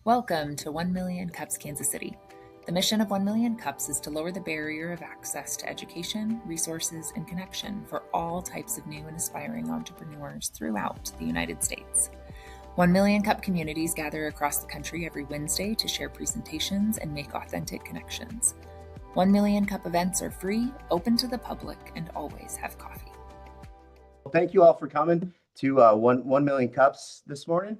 Welcome to 1 Million Cups Kansas City. The mission of 1 Million Cups is to lower the barrier of access to education, resources, and connection for all types of new and aspiring entrepreneurs throughout the United States. 1 Million Cup communities gather across the country every Wednesday to share presentations and make authentic connections. 1 Million Cup events are free, open to the public, and always have coffee. Well, thank you all for coming to 1 Million Cups this morning.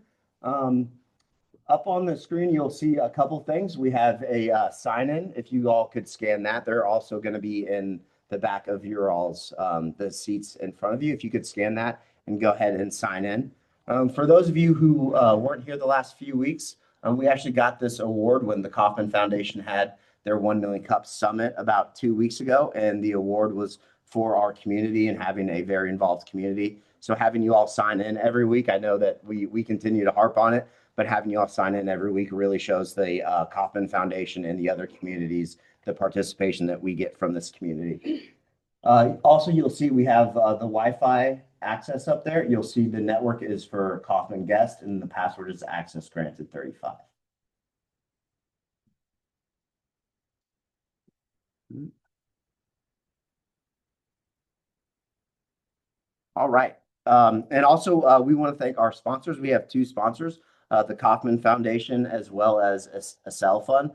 Up on the screen, you'll see a couple things. We have a sign-in. If you all could scan that, they're also going to be in the back of your all's the seats in front of you. If you could scan that and go ahead and sign in. For those of you who weren't here the last few weeks, we actually got this award when the Kauffman Foundation had their 1 Million Cups Summit about 2 weeks ago, and the award was for our community and having a very involved community. So having you all sign in every week, I know that we continue to harp on it, but having you all sign in every week really shows the Kauffman Foundation and the other communities the participation that we get from this community. Also, you'll see we have the Wi-Fi access up there. You'll see the network is for Kauffman guest and the password is access granted 35. All right. And also, we want to thank our sponsors. We have two sponsors, the Kauffman Foundation as well as a cell fund.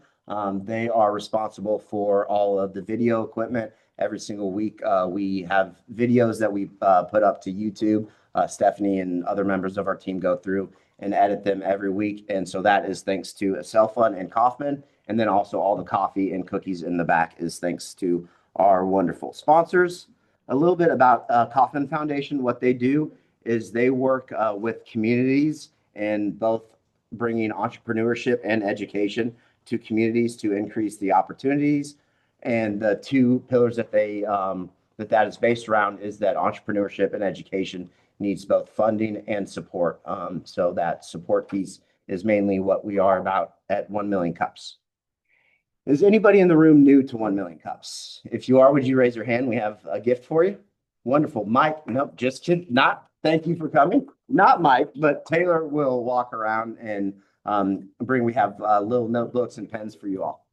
They are responsible for all of the video equipment. Every single week, we have videos that we put up to YouTube. Stephanie and other members of our team go through and edit them every week. And so that is thanks to a cell fund and Kauffman. And then also all the coffee and cookies in the back is thanks to our wonderful sponsors. A little bit about Kauffman Foundation. What they do is they work with communities and both bringing entrepreneurship and education to communities to increase the opportunities. And the two pillars that they that is based around is that entrepreneurship and education needs both funding and support. So that support piece is mainly what we are about at 1 Million Cups. Is anybody in the room new to 1 Million Cups? If you are, would you raise your hand? We have a gift for you. Wonderful. Mike, nope, just kidding. Not, thank you for coming. Not Mike, but Taylor will walk around and we have little notebooks and pens for you all.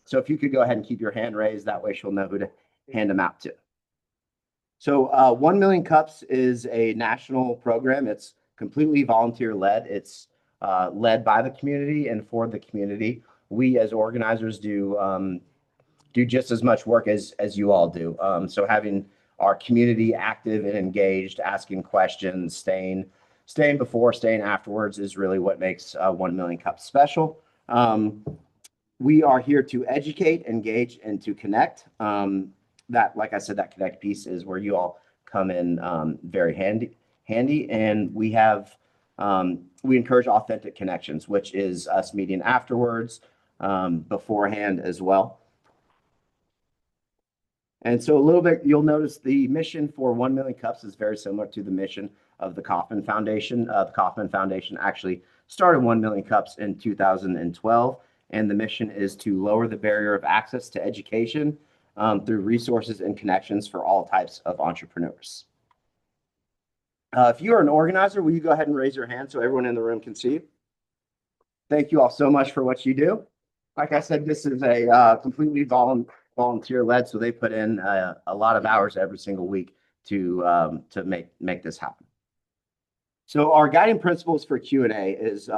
So if you could go ahead and keep your hand raised, that way she'll know who to hand them out to. So 1 Million Cups is a national program. It's completely volunteer-led. It's led by the community and for the community. We as organizers do just as much work as you all do. So having our community active and engaged, asking questions, staying before, staying afterwards is really what makes 1 Million Cups special. We are here to educate, engage, and to connect. That, like I said, that connect piece is where you all come in very handy. And we have we encourage authentic connections, which is us meeting afterwards, beforehand as well. And so a little bit, you'll notice the mission for 1 Million Cups is very similar to the mission of the Kauffman Foundation. The Kauffman Foundation actually started 1 Million Cups in 2012, and the mission is to lower the barrier of access to education through resources and connections for all types of entrepreneurs. If you are an organizer, will you go ahead and raise your hand so everyone in the room can see you? Thank you all so much for what you do. Like I said, this is a completely volunteer-led, so they put in a lot of hours every single week to make this happen. So our guiding principles for Q&A is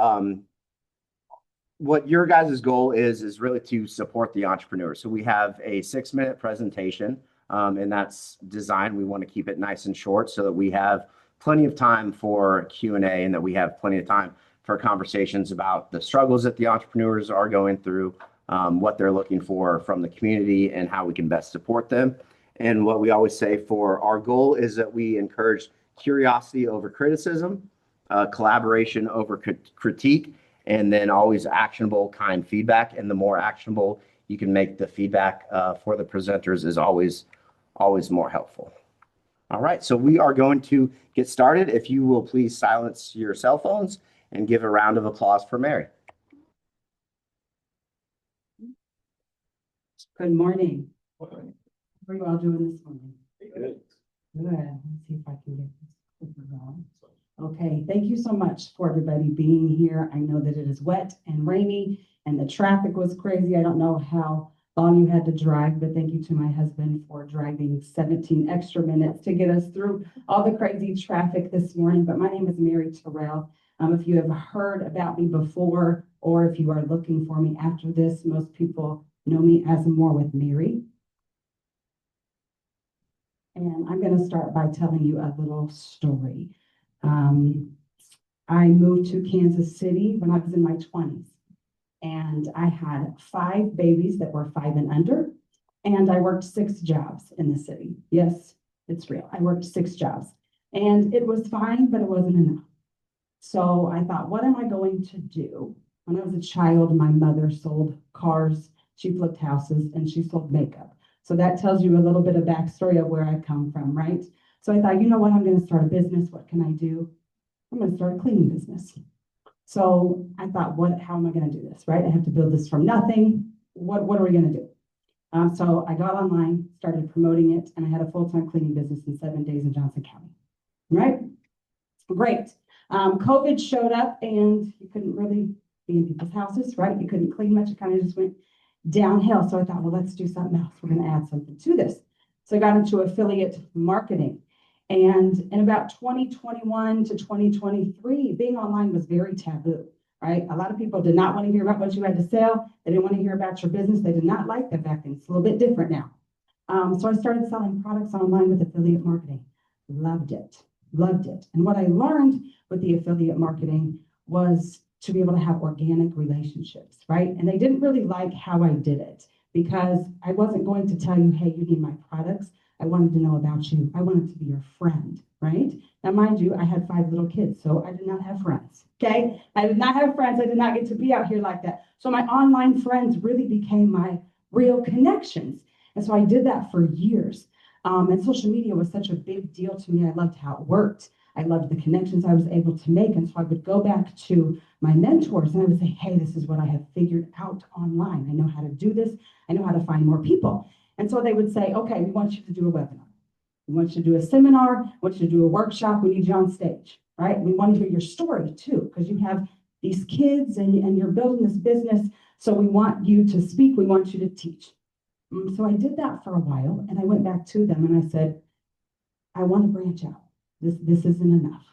what your guys' goal is really to support the entrepreneur. So we have a 6-minute presentation, and that's designed. We want to keep it nice and short so that we have plenty of time for Q&A and that we have plenty of time for conversations about the struggles that the entrepreneurs are going through, what they're looking for from the community, and how we can best support them. And what we always say for our goal is that we encourage curiosity over criticism, collaboration over critique, and then always actionable, kind feedback. And the more actionable you can make the feedback for the presenters is always more helpful. All right, so we are going to get started. If you will please silence your cell phones and give a round of applause for Mary. Good morning. How are you all doing this morning? Good. Good. Let's see if I can get this on. Okay, thank you so much for everybody being here. I know that it is wet and rainy and the traffic was crazy. I don't know how long you had to drive, but thank you to my husband for driving 17 extra minutes to get us through all the crazy traffic this morning. But my name is Mary Terrell. If you have heard about me before, or if you are looking for me after this, most people know me as More with Mary. And I'm going to start by telling you a little story. I moved to Kansas City when I was in my 20s, and I had 5 babies that were 5 and under, and I worked 6 jobs in the city. Yes, it's real. I worked 6 jobs, and it was fine, but it wasn't enough. So I thought, what am I going to do? When I was a child, my mother sold cars, she flipped houses, and she sold makeup. So that tells you a little bit of backstory of where I come from, right? So I thought, you know what, I'm going to start a business. What can I do? I'm going to start a cleaning business. So I thought, how am I going to do this, right? I have to build this from nothing. What are we going to do? So I got online, started promoting it, and I had a full-time cleaning business in 7 days in Johnson County, right? Great. COVID showed up and you couldn't really be in people's houses, right? You couldn't clean much. It kind of just went downhill. So I thought, well, let's do something else. We're going to add something to this. So I got into affiliate marketing. And in about 2021 to 2023, being online was very taboo, right? A lot of people did not want to hear about what you had to sell. They didn't want to hear about your business. They did not like the fact that it's a little bit different now. So I started selling products online with affiliate marketing. Loved it. And what I learned with the affiliate marketing was to be able to have organic relationships, right? And they didn't really like how I did it because I wasn't going to tell you, hey, you need my products. I wanted to know about you. I wanted to be your friend, right? Now, mind you, I had 5 little kids, so I did not have friends, okay? I did not have friends. I did not get to be out here like that. So my online friends really became my real connections. And so I did that for years. And social media was such a big deal to me. I loved how it worked. I loved the connections I was able to make. And so I would go back to my mentors and I would say, hey, this is what I have figured out online. I know how to do this. I know how to find more people. And so they would say, okay, we want you to do a webinar. We want you to do a seminar. We want you to do a workshop. We need you on stage, right? We want to hear your story too, because you have these kids and you're building this business. So we want you to speak. We want you to teach. So I did that for a while and I went back to them and I said, I want to branch out. This isn't enough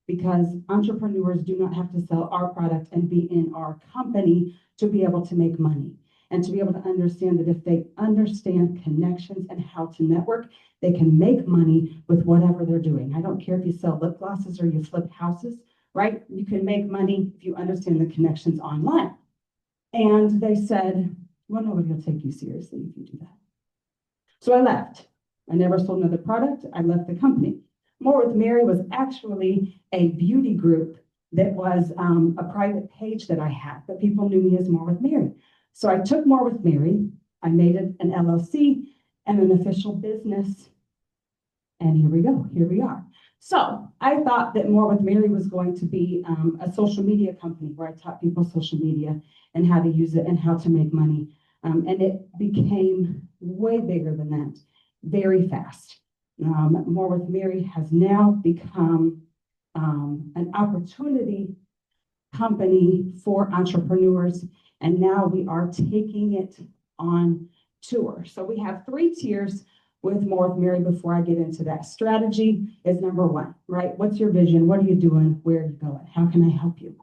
because entrepreneurs do not have to sell our product and be in our company to be able to make money and to be able to understand that if they understand connections and how to network, they can make money with whatever they're doing. I don't care if you sell lip glosses or you flip houses, right? You can make money if you understand the connections online. And they said, well, nobody will take you seriously if you do that. So I left. I never sold another product. I left the company. More with Mary was actually a beauty group that was a private page that I had, but people knew me as More with Mary. So I took More with Mary. I made it an LLC and an official business. And here we go. Here we are. So I thought that More with Mary was going to be a social media company where I taught people social media and how to use it and how to make money. And it became way bigger than that, very fast. More with Mary has now become an opportunity company for entrepreneurs. And now we are taking it on tour. So we have 3 tiers with More with Mary. Before I get into that, strategy is number 1, right? What's your vision? What are you doing? Where are you going? How can I help you?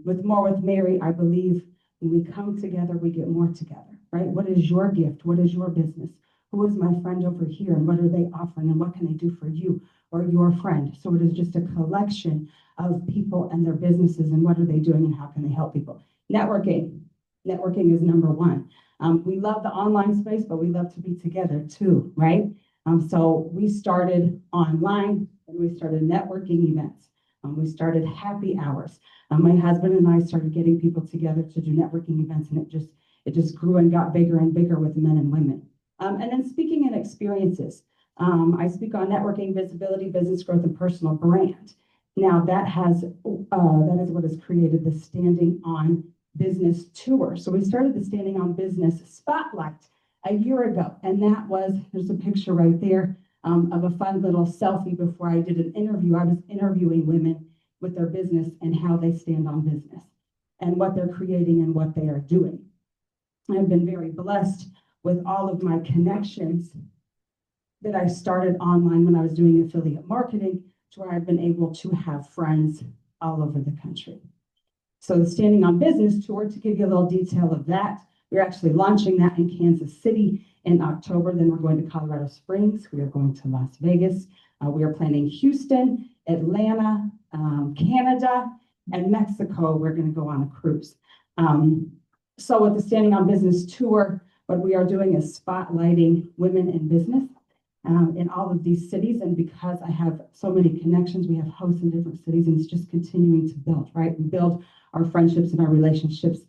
With More with Mary, I believe when we come together, we get more together, right? What is your gift? What is your business? Who is my friend over here? And what are they offering? And what can they do for you or your friend? So it is just a collection of people and their businesses and what are they doing and how can they help people? Networking. Networking is number 1. We love the online space, but we love to be together too, right? So we started online and we started networking events. We started happy hours. My husband and I started getting people together to do networking events, and it just grew and got bigger and bigger with men and women. And then speaking and experiences. I speak on networking, visibility, business growth, and personal brand. Now that is what has created the Standing on Business tour. So we started the Standing on Business Spotlight a year ago, and that was, there's a picture right there of a fun little selfie before I did an interview. I was interviewing women with their business and how they stand on business and what they're creating and what they are doing. I've been very blessed with all of my connections that I started online when I was doing affiliate marketing, to where I've been able to have friends all over the country. So the Standing on Business tour, to give you a little detail of that, we're actually launching that in Kansas City in October. Then we're going to Colorado Springs. We are going to Las Vegas. We are planning Houston, Atlanta, Canada, and Mexico. We're going to go on a cruise. So with the Standing on Business tour, what we are doing is spotlighting women in business in all of these cities. And because I have so many connections, we have hosts in different cities, and it's just continuing to build, right? We build our friendships and our relationships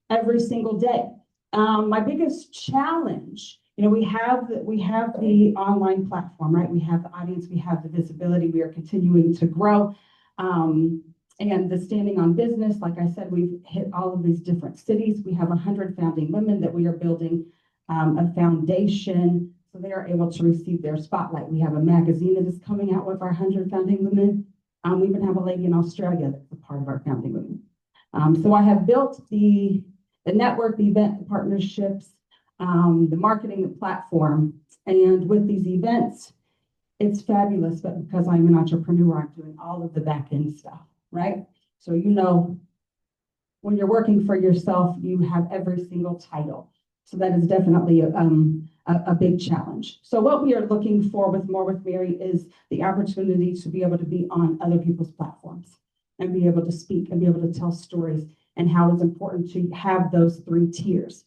every single day. My biggest challenge, we have the online platform, right? We have the audience, we have the visibility, we are continuing to grow. And the Standing on Business, like I said, we've hit all of these different cities. We have 100 founding women that we are building a foundation, so they are able to receive their spotlight. We have a magazine that is coming out with our 100 founding women. We even have a lady in Australia that's a part of our founding women. So I have built the network, the event, the partnerships, the marketing, the platform. And with these events, it's fabulous, but because I'm an entrepreneur, I'm doing all of the back end stuff, right? So, when you're working for yourself, you have every single title. So that is definitely a big challenge. So what we are looking for with More with Mary is the opportunity to be able to be on other people's platforms and be able to speak and be able to tell stories, and how it's important to have those 3 tiers.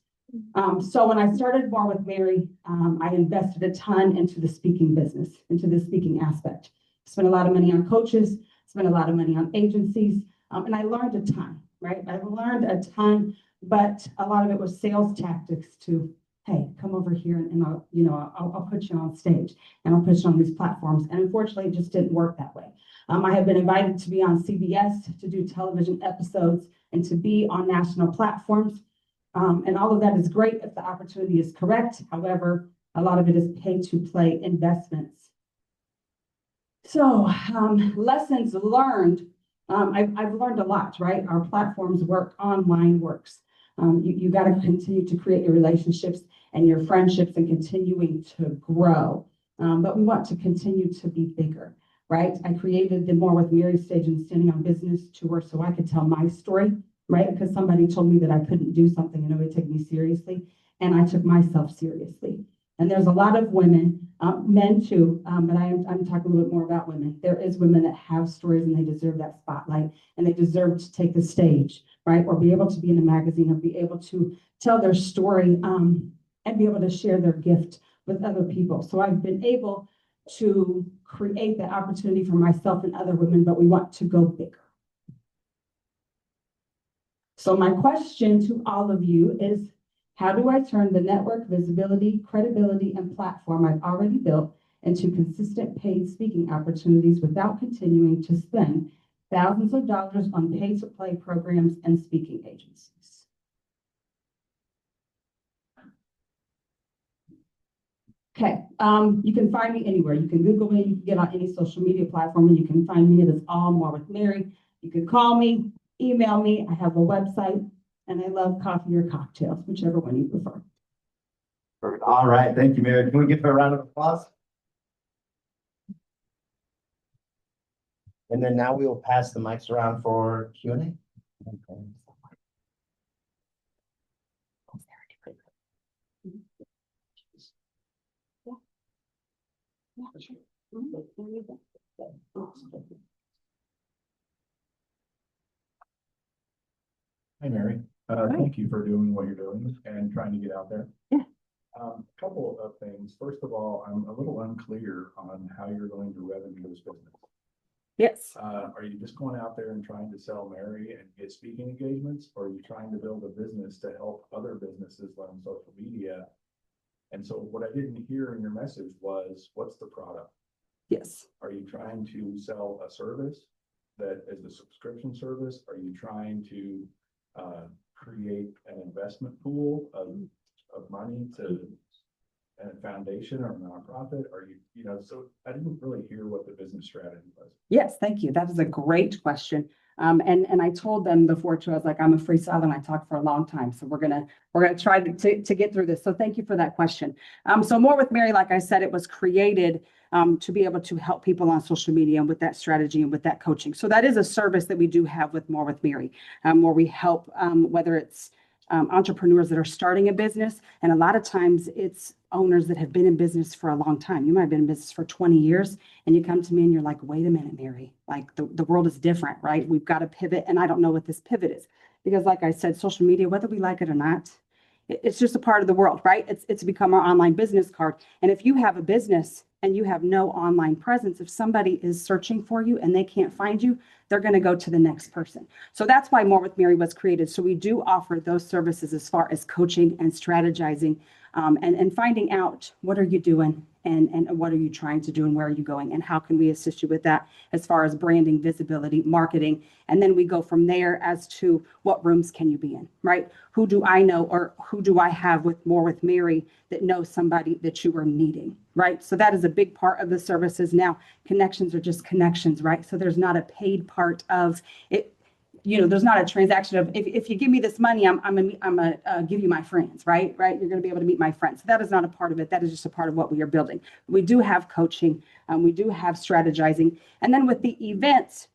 So when I started More with Mary, I invested a ton into the speaking business, into the speaking aspect. Spent a lot of money on coaches, spent a lot of money on agencies, and I learned a ton, right? I learned a ton, but a lot of it was sales tactics to, hey, come over here and I'll put you on stage and I'll put you on these platforms. And unfortunately, it just didn't work that way. I have been invited to be on CBS, to do television episodes, and to be on national platforms. And all of that is great if the opportunity is correct. However, a lot of it is pay-to-play investments. So lessons learned. I've learned a lot, right? Our platforms work, online works. You got to continue to create your relationships and your friendships and continuing to grow. But we want to continue to be bigger, right? I created the More with Mary stage and Standing on Business tour so I could tell my story, right? Because somebody told me that I couldn't do something and nobody took me seriously. And I took myself seriously. And there's a lot of women, men too, but I'm talking a little bit more about women. There is women that have stories and they deserve that spotlight and they deserve to take the stage, right? Or be able to be in a magazine or be able to tell their story and be able to share their gift with other people. So I've been able to create that opportunity for myself and other women, but we want to go bigger. So my question to all of you is, how do I turn the network, visibility, credibility, and platform I've already built into consistent paid speaking opportunities without continuing to spend thousands of dollars on pay-to-play programs and speaking agencies? Okay, you can find me anywhere. You can Google me, you can get on any social media platform, and you can find me. It is all More with Mary. You can call me, email me. I have a website. And I love coffee or cocktails, whichever one you prefer. Perfect. All right. Thank you, Mary. Can we give her a round of applause? And then now we will pass the mics around for Q&A. Okay. Hi, Mary. Thank you for doing what you're doing and trying to get out there. Yeah. A couple of things. First of all, I'm a little unclear on how you're going to revenue this business. Yes. Are you just going out there and trying to sell Mary and get speaking engagements? Or are you trying to build a business to help other businesses on social media? And so what I didn't hear in your message was, what's the product? Yes. Are you trying to sell a service that is a subscription service? Are you trying to create an investment pool of money to a foundation or a nonprofit? Are you, so I didn't really hear what the business strategy was. Yes, thank you. That is a great question. And I told them before too, I was like, I'm a freestyler and I talk for a long time. So we're gonna try to get through this. So thank you for that question. So More with Mary, like I said, it was created to be able to help people on social media and with that strategy and with that coaching. So that is a service that we do have with More with Mary, where we help, whether it's entrepreneurs that are starting a business. And a lot of times it's owners that have been in business for a long time. You might have been in business for 20 years and you come to me and you're like, wait a minute, Mary, like the world is different, right? We've got to pivot. And I don't know what this pivot is because like I said, social media, whether we like it or not, it's just a part of the world, right? It's become our online business card. And if you have a business and you have no online presence, if somebody is searching for you and they can't find you, they're going to go to the next person. So that's why More with Mary was created. So we do offer those services as far as coaching and strategizing and finding out what are you doing and what are you trying to do and where are you going and how can we assist you with that as far as branding, visibility, marketing. And then we go from there as to what rooms can you be in, right? Who do I know or who do I have with More with Mary that knows somebody that you are needing, right? So that is a big part of the services. Now, connections are just connections, right? So there's not a paid part of it. There's not a transaction of if you give me this money, I'm gonna give you my friends, right? Right? You're gonna be able to meet my friends. So that is not a part of it. That is just a part of what we are building. We do have coaching, we do have strategizing, and then with the events.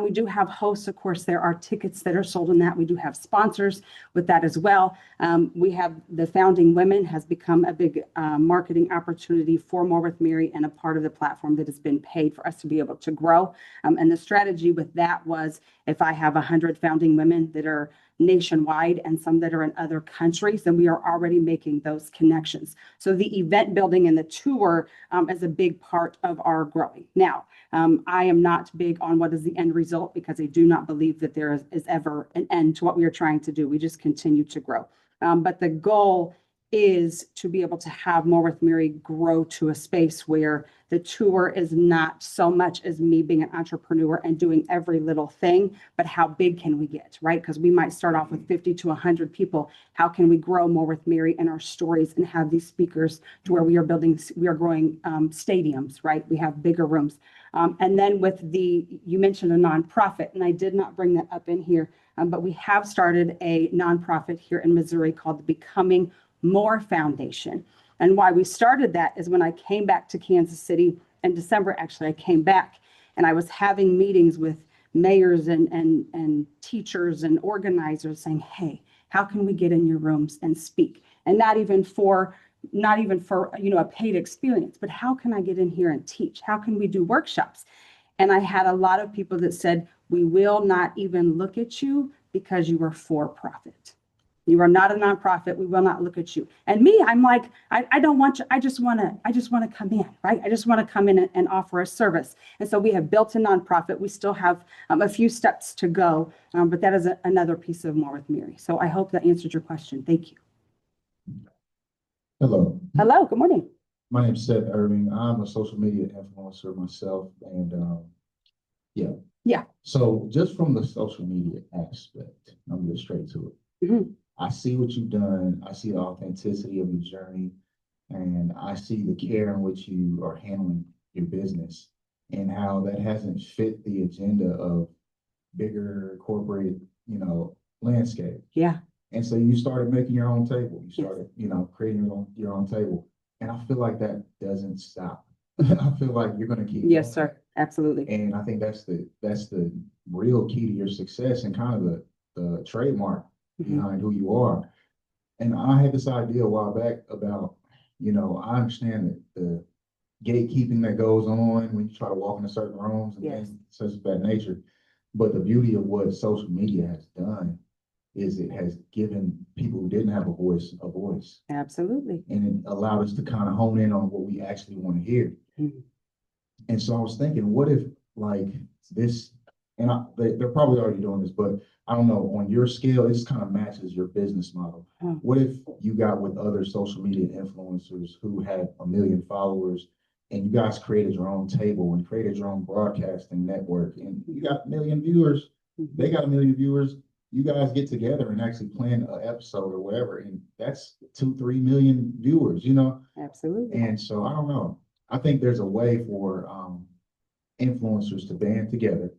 We do have hosts, of course, there are tickets that are sold in that. We do have sponsors with that as well. We have the Founding Women has become a big marketing opportunity for More with Mary and a part of the platform that has been paid for us to be able to grow. And the strategy with that was if I have 100 Founding Women that are nationwide and some that are in other countries, then we are already making those connections. So the event building and the tour is a big part of our growing. Now, I am not big on what is the end result because I do not believe that there is ever an end to what we are trying to do. We just continue to grow. But the goal is to be able to have More with Mary grow to a space where the tour is not so much as me being an entrepreneur and doing every little thing, but how big can we get, right? Because we might start off with 50 to 100 people. How can we grow More with Mary and our stories and have these speakers to where we are growing stadiums, right? We have bigger rooms. And then you mentioned a nonprofit, and I did not bring that up in here, but we have started a nonprofit here in Missouri called the Becoming More Foundation. And why we started that is when I came back to Kansas City in December, actually, I came back and I was having meetings with mayors and teachers and organizers saying, hey, how can we get in your rooms and speak? And not even for a paid experience, but how can I get in here and teach? How can we do workshops? And I had a lot of people that said, we will not even look at you because you are for profit. You are not a nonprofit. We will not look at you. And me, I'm like, I don't want you. I just want to come in, right? I just want to come in and offer a service. And so we have built a nonprofit. We still have a few steps to go, but that is another piece of More with Mary. So I hope that answered your question. Thank you. Hello. Hello. Good morning. My name is Seth Irving. I'm a social media influencer myself. And yeah. So just from the social media aspect, I'm going to get straight to it. Mm-hmm. I see what you've done. I see the authenticity of your journey. And I see the care in which you are handling your business and how that hasn't fit the agenda of bigger corporate, landscape. Yeah. And so you started making your own table. You started, creating your own table. And I feel like that doesn't stop. I feel like you're going to keep. Yes, sir. Absolutely. And I think that's the real key to your success and kind of the trademark behind who you are. And I had this idea a while back about, I understand that the gatekeeping that goes on when you try to walk into certain rooms and things such of that nature. But the beauty of what social media has done is it has given people who didn't have a voice. Absolutely. And it allowed us to kind of hone in on what we actually want to hear. Mm-hmm. And so I was thinking, what if like this, and they're probably already doing this, but I don't know, on your scale, it just kind of matches your business model. What if you got with other social media influencers who had 1 million followers and you guys created your own table and created your own broadcasting network and you got 1 million viewers, they got 1 million viewers, you guys get together and actually plan an episode or whatever, and that's 2-3 million viewers, you know? Absolutely. And so I don't know. I think there's a way for influencers to band together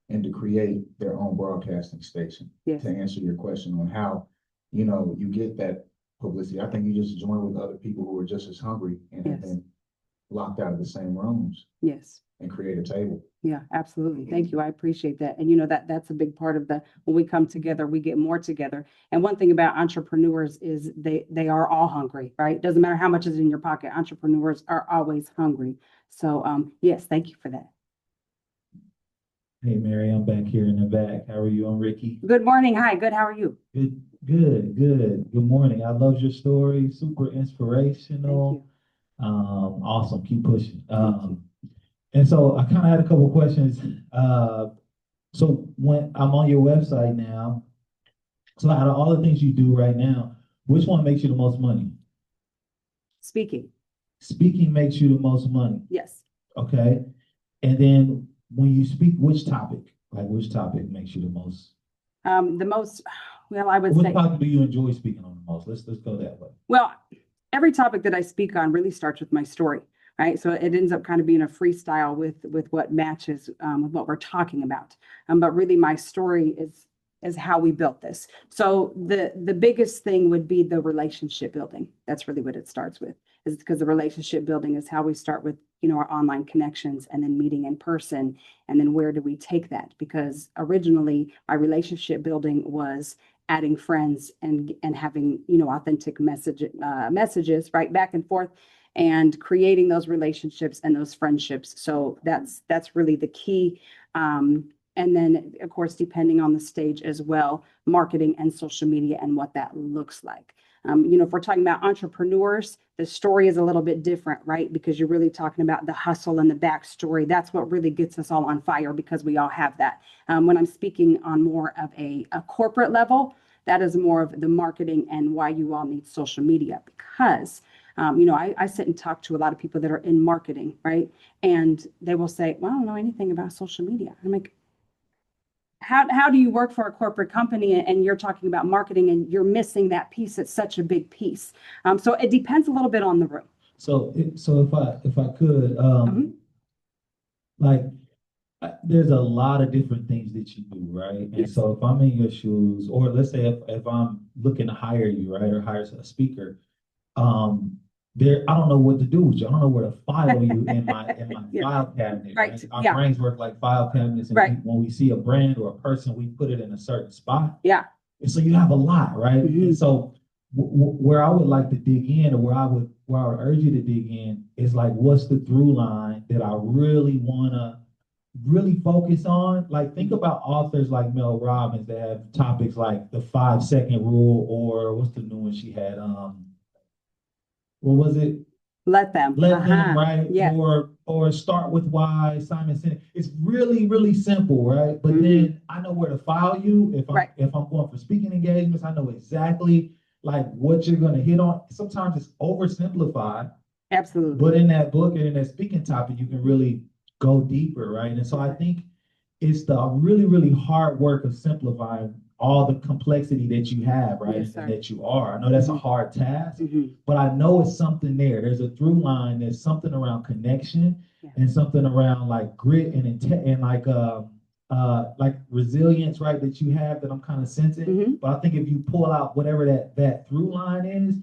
and to create their own broadcasting station. Yes. To answer your question on how, you know, you get that publicity. I think you just join with other people who are just as hungry and have Yes. been locked out of the same rooms Yes. and create a table. Yeah, absolutely. Thank you. I appreciate that. And you know, that's a big part of when we come together, we get more together. And one thing about entrepreneurs is they are all hungry, right? Doesn't matter how much is in your pocket. Entrepreneurs are always hungry. So, yes, thank you for that. Hey, Mary, I'm back here in the back. How are you? I'm Ricky. Good morning. Hi, good. How are you? Good. Good morning. I love your story. Super Thank inspirational. you. Awesome. Keep pushing. you. And so I kind of had a couple questions. So when I'm on your website now, so out of all the things you do right now, which one makes you the most money? Speaking. Speaking makes you the most money. Yes. Okay. And then when you speak, which topic? Like which topic makes you the most? The most, well, I would Which say, topic do you enjoy speaking on the most? Let's go that way. well, every topic that I speak on really starts with my story, right? So it ends up kind of being a freestyle with what matches with what we're talking about. But really my story is how we built this. So the biggest thing would be the relationship building. That's really what it starts with, is because the relationship building is how we start with, you know, our online connections and then meeting in person. And then where do we take that? Because originally my relationship building was adding friends and having, you know, authentic messages right back and forth and creating those relationships and those friendships. So that's really the key. And then, of course, depending on the stage as well, marketing and social media and what that looks like. You know, if we're talking about entrepreneurs, the story is a little bit different, right? Because you're really talking about the hustle and the backstory. That's what really gets us all on fire, because we all have that. When I'm speaking on more of a corporate level, that is more of the marketing and why you all need social media. Because you know, I sit and talk to a lot of people that are in marketing, right? And they will say, well, I don't know anything about social media. I'm like, how do you work for a corporate company and you're talking about marketing and you're missing that piece? It's such a big piece. So it depends a little bit on the room. So if I could, like, there's a lot of different things that you do, right? And Yes. so if I'm in your shoes, or let's say if I'm looking to hire you, right, or hire a speaker, I don't know what to do with you. I don't know where to file you in my Yeah. file cabinet. Right. Our Yeah. brains work like file cabinets, and Right. when we see a brand or a person, we put it in a certain spot. Yeah. And so you have a lot, right? Mhm. And so where I would like to dig in, or where I would urge you to dig in, is like, what's the through line that I really want to really focus on? Like, think about authors like Mel Robbins that have topics like the 5-second rule, or what's the new one she had? What was it? Let them. Let them, right? Yeah. Or start with why, Simon Sinek. It's really, really simple, right? But then I know where to file you. If I'm going for speaking engagements, I know exactly like what you're going to hit on. Sometimes it's oversimplified. Absolutely. But in that book and in that speaking topic, you can really go deeper, right? And so I think it's the really, really hard work of simplifying all the complexity that you have, right? Yes, sir. And that you are. I know that's a hard task, Mhm. but I know it's something there. There's a through line. There's something around connection, Yeah. and something around like grit and intent and like resilience, right? That you have that I'm kind of sensing. Mhm. But I think if you pull out whatever that through line is,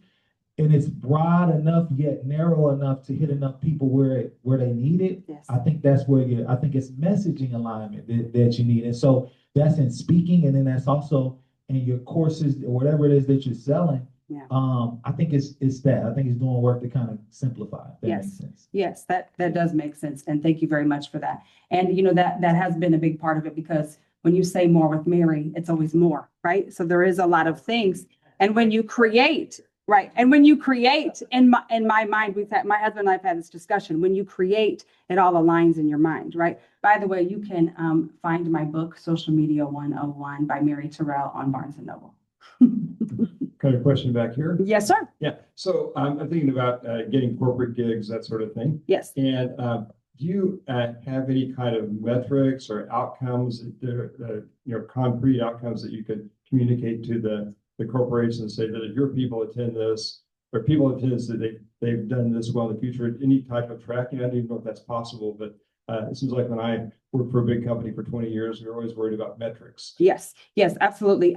and it's broad enough yet narrow enough to hit enough people where they need it, Yes. I think that's where I think it's messaging alignment that you need. And so that's in speaking, and then that's also in your courses or whatever it is that you're selling. Yeah. I think it's that. I think it's doing work to kind of simplify. If that Yes. makes sense. Yes, that does make sense. And thank you very much for that. And you know, that has been a big part of it, because when you say more with Mary, it's always more, right? So there is a lot of things. And when you create, right. And when you create in my mind, my husband and I've had this discussion. When you create, it all aligns in your mind, right? By the way, you can find my book, Social Media 101 by Mary Terrell, on Barnes & Noble. Got a question back here? Yes, sir. Yeah, so I'm thinking about getting corporate gigs, that sort of thing. Yes. And do you have any kind of metrics or outcomes, concrete outcomes that you could communicate to the corporation and say that if your people attend this, or people attend this, that they've done this well in the future, any type of tracking? I don't even know if that's possible, but it seems like when I worked for a big company for 20 years, we were always worried about metrics. Yes, yes, absolutely.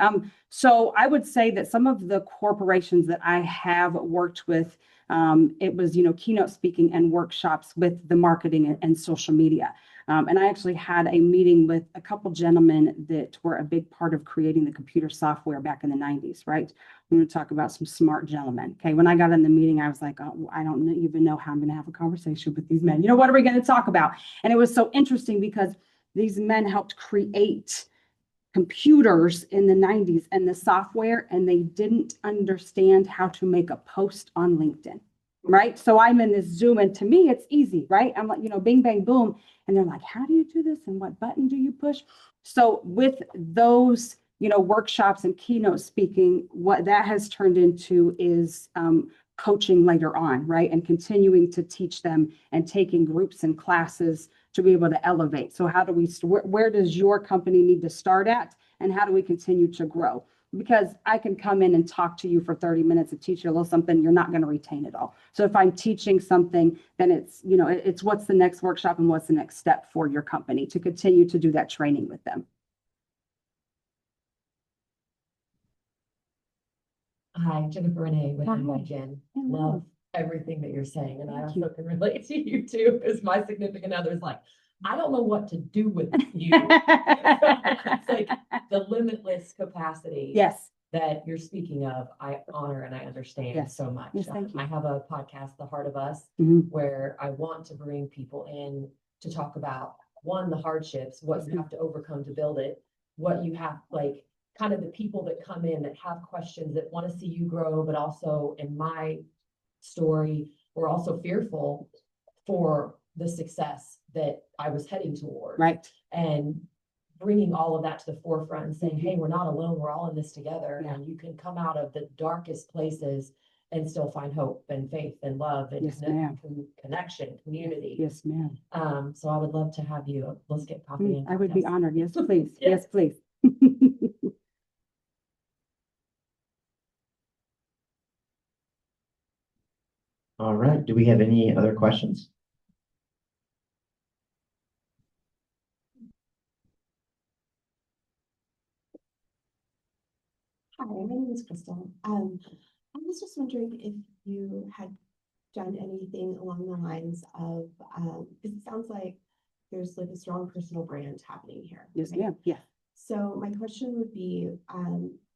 So I would say that some of the corporations that I have worked with, it was, keynote speaking and workshops with the marketing and social media. And I actually had a meeting with a couple gentlemen that were a big part of creating the computer software back in the 90s, right? I'm going to talk about some smart gentlemen. Okay, when I got in the meeting, I was like, oh, I don't even know how I'm going to have a conversation with these men. What are we going to talk about? And it was so interesting because these men helped create computers in the 90s and the software, and they didn't understand how to make a post on LinkedIn, right? So I'm in this Zoom, and to me, it's easy, right? I'm like, bing, bang, boom. And they're like, how do you do this? And what button do you push? So with those, workshops and keynote speaking, what that has turned into is coaching later on, right? And continuing to teach them and taking groups and classes to be able to elevate. So how do we, where does your company need to start at? And how do we continue to grow? Because I can come in and talk to you for 30 minutes and teach you a little something, you're not going to retain it all. So if I'm teaching something, then it's, it's what's the next workshop and what's the next step for your company to continue to do that training with them. Hi, Jennifer Renee with Hi. NYGen. Hello. Love everything that you're saying. And I Thank you. also can relate to you too, because my significant other's like, I don't know what to do with you. It's like the limitless capacity Yes. that you're speaking of, I honor and I understand Yes. so much. Yes, thank you. I have a podcast, The Heart of Us, Mhm. where I want to bring people in to talk about, one, the hardships, what you have to overcome to build it, what you have, like, kind of the people that come in that have questions, that want to see you grow, but also in my story, we're also fearful for the success that I was heading toward. Right. And bringing all of that to the forefront and saying, hey, we're not alone, we're all in this together. Yeah. And you can come out of the darkest places and still find hope and faith and love and Yes, ma'am. connection, community. Yes, ma'am. So I would love to have you. Let's get coffee. And I would be cocktails. honored. Yes, please. Yeah. Yes, please. All right. Do we have any other questions? Hi, my name is Crystal. I was just wondering if you had done anything along the lines of, because it sounds like there's like a strong personal brand happening here. Yes, right? ma'am. Yeah. So my question would be,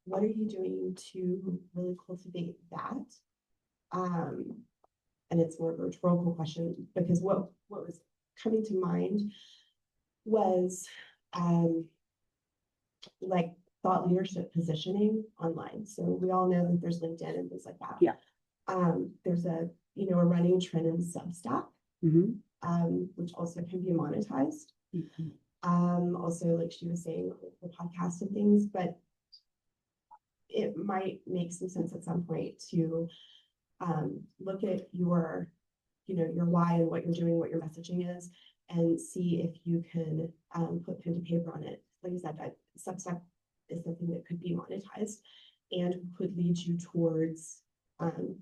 what are you doing to really cultivate that? And it's more of a rhetorical question, because what was coming to mind was, like thought leadership positioning online. So we all know that there's LinkedIn and things like that. Yeah. There's a running trend in Substack, Mm-hmm. which also can be monetized. Mm-hmm. Also, like she was saying, the podcast and things, but it might make some sense at some point to look at your why and what you're doing, what your messaging is, and see if you can put pen to paper on it. Like you said, Substack is something that could be monetized and could lead you towards the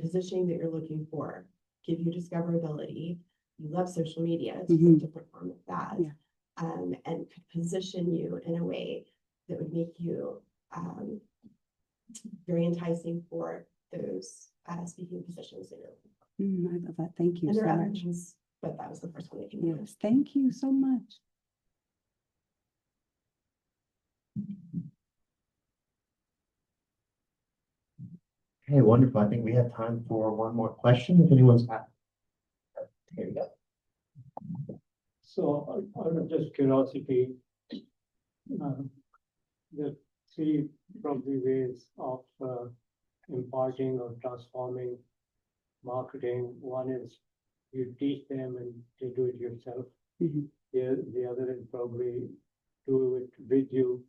positioning that you're looking for, give you discoverability. You love social media, it's just a different form of that. Yeah. And could position you in a way that would make you very enticing for those speaking positions that you're looking for. I love that. Thank you And so there are other much. things, but that was the first one that came to mind. Yes. Thank you so much. Okay, wonderful. I think we have time for one more question if anyone's got. Here you go. So out of just curiosity, the three probably ways of imparting or transforming marketing. One is you teach them and they do it yourself. Mm-hmm. The other is probably do it with you.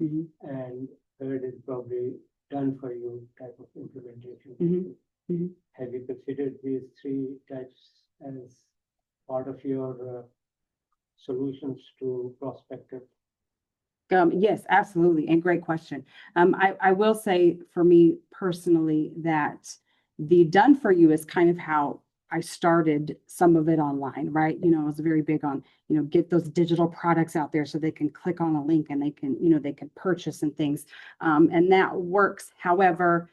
Mm-hmm. And third is probably done for you type of implementation. Mm-hmm. Mm-hmm. Have you considered these three types as part of your solutions to prospective? Yes, absolutely. And great question. I will say for me personally that the done for you is kind of how I started some of it online, right? I was very big on, get those digital products out there so they can click on a link and they can, they can purchase and things. And that works. However,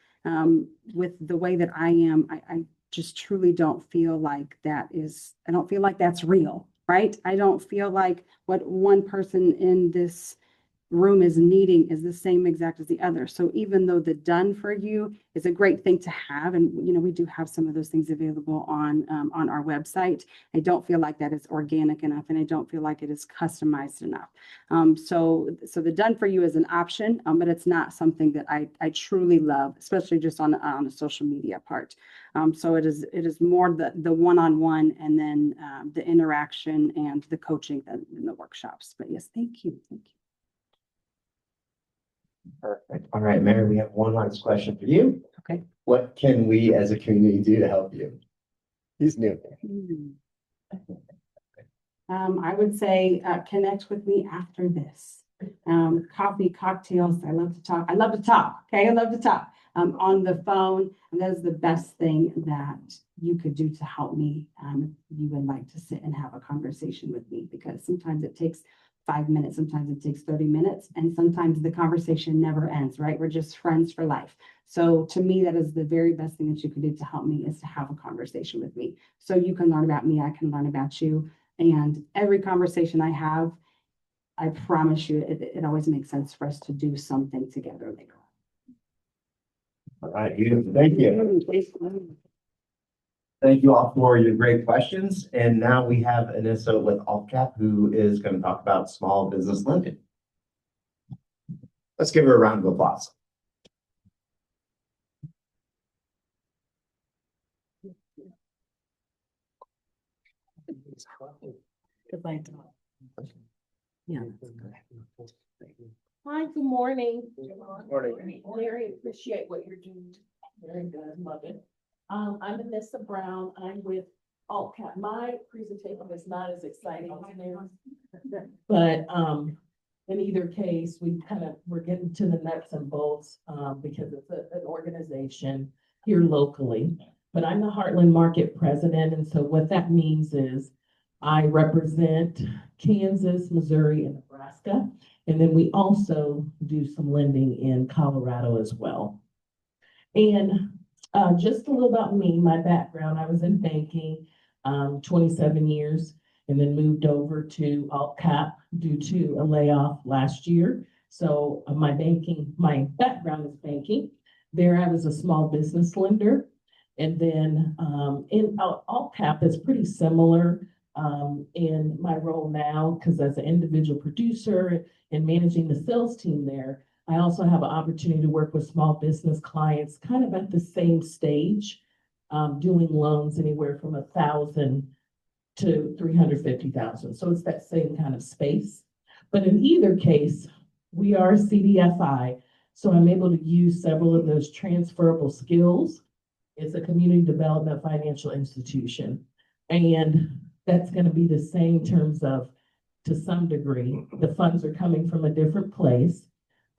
with the way that I am, I just truly don't feel like I don't feel like that's real, right? I don't feel like what one person in this room is needing is the same exact as the other. So even though the done for you is a great thing to have, and we do have some of those things available on our website, I don't feel like that is organic enough, and I don't feel like it is customized enough. So the done for you is an option, but it's not something that I truly love, especially just on the social media part. So it is more the one-on-one, and then the interaction and the coaching in the workshops. But yes, thank you. Perfect. All right, Mary, we have one last question for you. Okay. What can we as a community do to help you? He's new. I would say connect with me after this. Coffee, cocktails. I love to talk. Okay, I love to talk on the phone. And that is the best thing that you could do to help me. You would like to sit and have a conversation with me, because sometimes it takes 5 minutes, sometimes it takes 30 minutes, and sometimes the conversation never ends, right? We're just friends for life. So to me, that is the very best thing that you can do to help me, is to have a conversation with me. So you can learn about me, I can learn about you. And every conversation I have, I promise you, it always makes sense for us to do something together later on. All right, thank you. Thank you all for your great questions. And now we have Anissa with AltCap, who is going to talk about small business lending. Let's give her a round of applause. Yeah. Hi, good morning. Morning. Larry, appreciate what you're doing. Very good, love it. I'm Anissa Brown. I'm with AltCap. My presentation is not as exciting as theirs, but in either case, we're getting to the nuts and bolts because it's an organization here locally. But I'm the Heartland Market President, and so what that means is I represent Kansas, Missouri, and Nebraska, and then we also do some lending in Colorado as well. And just a little about me, my background, I was in banking 27 years, and then moved over to AltCap due to a layoff last year. So my background is banking. There I was a small business lender. And then in AltCap is pretty similar in my role now, because as an individual producer and managing the sales team there, I also have an opportunity to work with small business clients kind of at the same stage, doing loans anywhere from $1,000 to $350,000. So it's that same kind of space. But in either case, we are CDFI, so I'm able to use several of those transferable skills. It's a community development financial institution. And that's going to be the same in terms of, to some degree, the funds are coming from a different place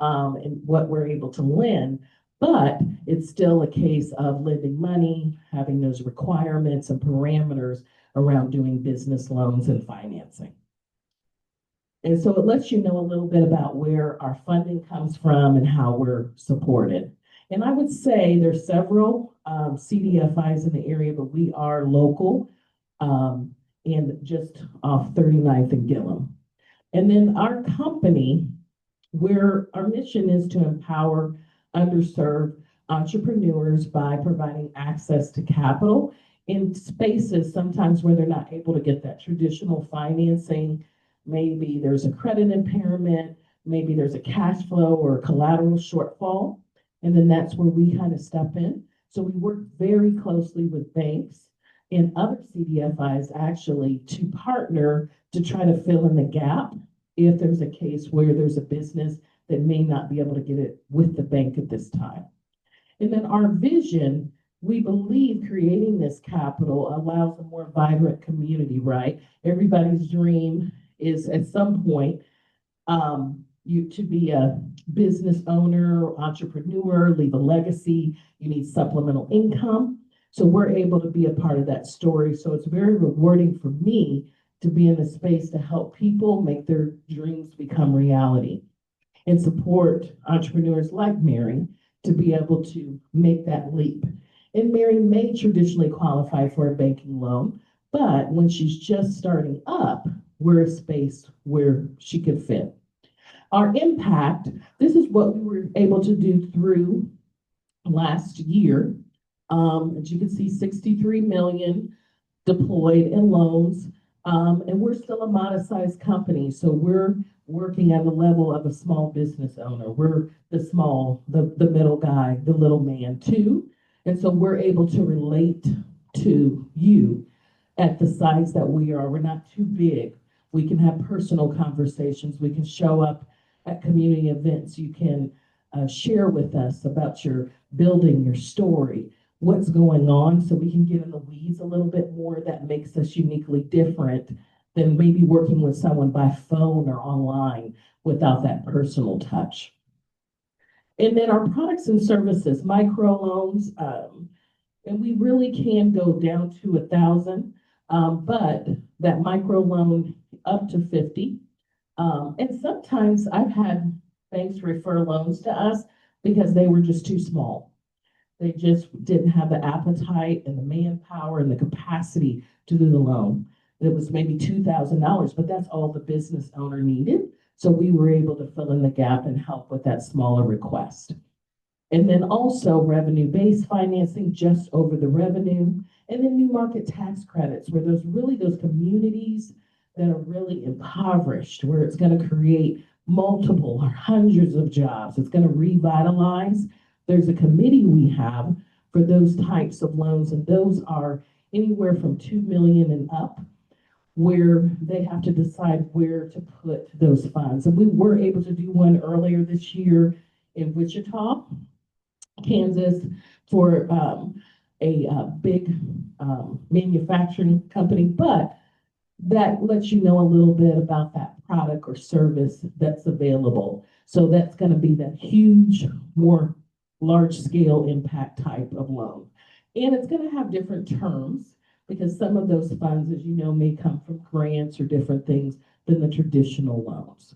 and what we're able to lend, but it's still a case of lending money, having those requirements and parameters around doing business loans and financing. And so it lets you know a little bit about where our funding comes from and how we're supported. And I would say there's several CDFIs in the area, but we are local and just off 39th and Gillum. And then our company, our mission is to empower underserved entrepreneurs by providing access to capital in spaces sometimes where they're not able to get that traditional financing. Maybe there's a credit impairment, maybe there's a cash flow or a collateral shortfall, and then that's where we kind of step in. So we work very closely with banks and other CDFIs actually to partner to try to fill in the gap if there's a case where there's a business that may not be able to get it with the bank at this time. And then our vision we believe creating this capital allows a more vibrant community, right? Everybody's dream is at some point you to be a business owner, entrepreneur, leave a legacy, you need supplemental income. So we're able to be a part of that story. So it's very rewarding for me to be in a space to help people make their dreams become reality and support entrepreneurs like Mary to be able to make that leap. And Mary may traditionally qualify for a banking loan, but when she's just starting up, we're a space where she could fit. Our impact, this is what we were able to do through last year. As you can see, 63 million deployed in loans. And we're still a modest sized company. So we're working at the level of a small business owner. We're the middle guy, the little man too. And so we're able to relate to you at the size that we are. We're not too big. We can have personal conversations. We can show up at community events. You can share with us about your building, your story, what's going on, so we can get in the weeds a little bit more. That makes us uniquely different than maybe working with someone by phone or online without that personal touch. And then our products and services, microloans, and we really can go down to 1,000, but that microloan up to 50. And sometimes I've had banks refer loans to us because they were just too small. They just didn't have the appetite and the manpower and the capacity to do the loan. It was maybe $2,000, but that's all the business owner needed. So we were able to fill in the gap and help with that smaller request. And then also revenue-based financing just over the revenue. And then new market tax credits, where those communities that are really impoverished, where it's going to create multiple or hundreds of jobs. It's going to revitalize. There's a committee we have for those types of loans, and those are anywhere from 2 million and up, where they have to decide where to put those funds. And we were able to do one earlier this year in Wichita, Kansas, for a big manufacturing company, but that lets you know a little bit about that product or service that's available. So that's going to be that huge, more large scale impact type of loan. And it's going to have different terms because some of those funds, as you know, may come from grants or different things than the traditional loans.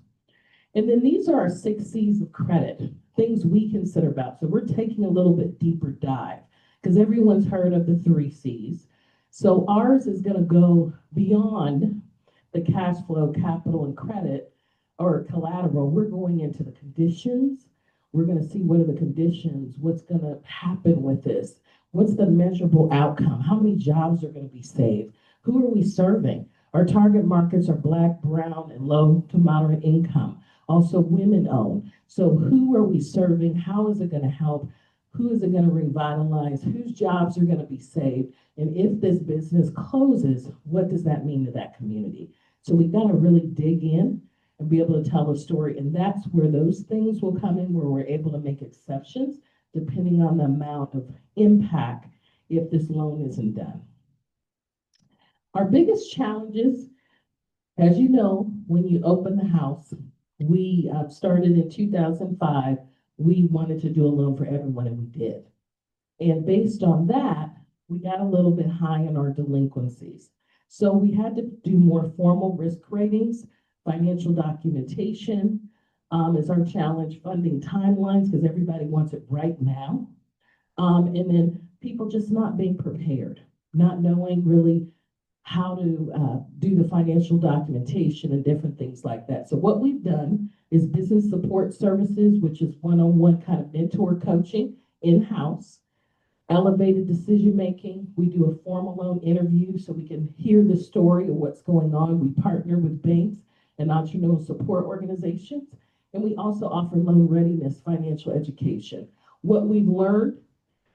And then these are our 6 C's of credit, things we consider about. So we're taking a little bit deeper dive because everyone's heard of the 3 C's. So ours is going to go beyond the cash flow, capital, and credit or collateral. We're going into the conditions. We're going to see what are the conditions, what's going to happen with this, what's the measurable outcome, how many jobs are going to be saved, who are we serving? Our target markets are Black, brown, and low to moderate income, also women-owned. So who are we serving? How is it going to help? Who is it going to revitalize? Whose jobs are going to be saved? And if this business closes, what does that mean to that community? So we got to really dig in and be able to tell a story. And that's where those things will come in, where we're able to make exceptions depending on the amount of impact if this loan isn't done. Our biggest challenges, as you know, when you open the house, we started in 2005. We wanted to do a loan for everyone, and we did. And based on that, we got a little bit high in our delinquencies. So we had to do more formal risk ratings, financial documentation is our challenge, funding timelines, because everybody wants it right now. And then people just not being prepared, not knowing really how to do the financial documentation and different things like that. So what we've done is business support services, which is one-on-one kind of mentor coaching in-house, elevated decision-making. We do a formal loan interview so we can hear the story of what's going on. We partner with banks and entrepreneurial support organizations. And we also offer loan readiness financial education. What we've learned,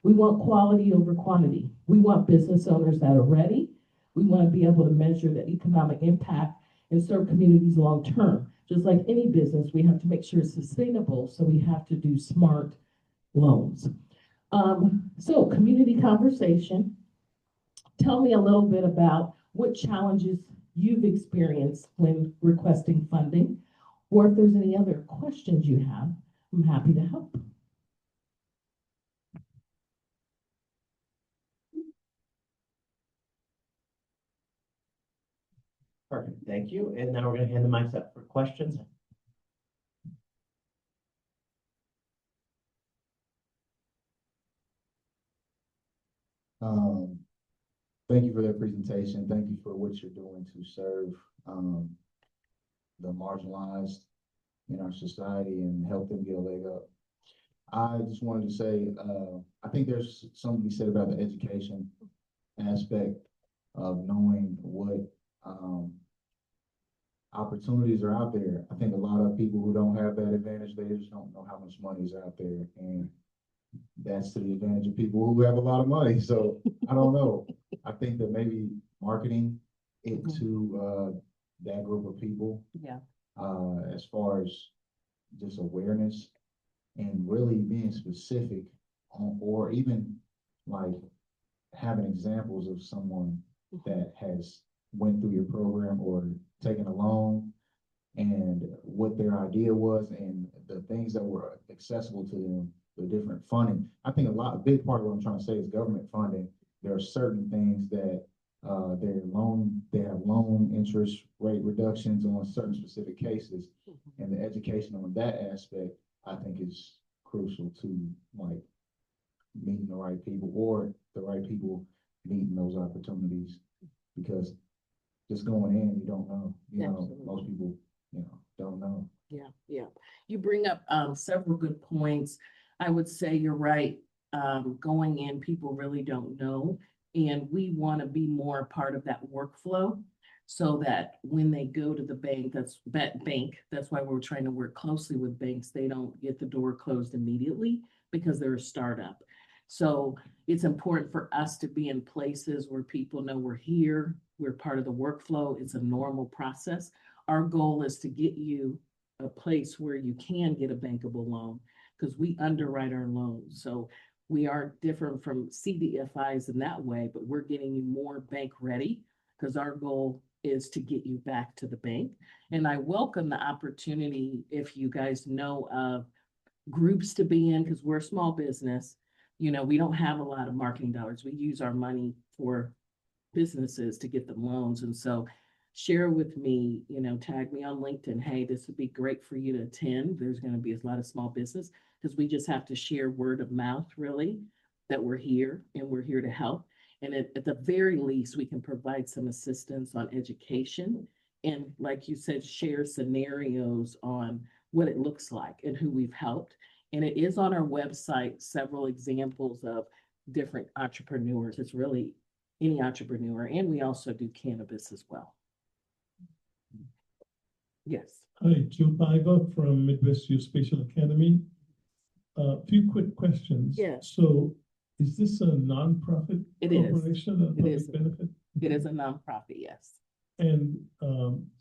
we want quality over quantity. We want business owners that are ready. We want to be able to measure the economic impact and serve communities long term. Just like any business, we have to make sure it's sustainable, so we have to do smart loans. So community conversation. Tell me a little bit about what challenges you've experienced when requesting funding, or if there's any other questions you have, I'm happy to help. Perfect, thank you. And now we're gonna hand the mics up for questions. Thank you for that presentation. Thank you for what you're doing to serve the marginalized in our society and help them get a leg up. I just wanted to say, I think there's something to be said about the education aspect of knowing what opportunities are out there. I think a lot of people who don't have that advantage, they just don't know how much money is out there. And that's to the advantage of people who have a lot of money. So I don't know. I think that maybe marketing it to that group of people, Yeah. as far as just awareness and really being specific on, or even like having examples of someone that has went through your program or taken a loan and what their idea was and the things that were accessible to them, the different funding. I think a big part of what I'm trying to say is government funding. There are certain things that they have loan interest rate reductions on certain specific cases, and the education on that aspect, I think, is crucial to like meeting the right people or the right people meeting those opportunities, because just going in, you don't know, most people, don't know. Yeah, yeah. You bring up several good points. I would say you're right. Going in, people really don't know. And we want to be more a part of that workflow so that when they go to the bank, that's why we're trying to work closely with banks. They don't get the door closed immediately because they're a startup. So it's important for us to be in places where people know we're here, we're part of the workflow. It's a normal process. Our goal is to get you a place where you can get a bankable loan because we underwrite our loans. So we are different from CDFIs in that way, but we're getting you more bank ready because our goal is to get you back to the bank. And I welcome the opportunity if you guys know of groups to be in, because we're a small business. We don't have a lot of marketing dollars. We use our money for businesses to get them loans. And so share with me, tag me on LinkedIn. Hey, this would be great for you to attend. There's going to be a lot of small business because we just have to share word of mouth, really, that we're here and we're here to help. And at the very least, we can provide some assistance on education. And like you said, share scenarios on what it looks like and who we've helped. And it is on our website, several examples of different entrepreneurs. It's really any entrepreneur. And we also do cannabis as well. Yes. Hi, Joe Paiva from Midwest Geospatial Academy. A few quick questions. Yes. So is this a nonprofit corporation? It is. Benefit? It is a nonprofit, yes. And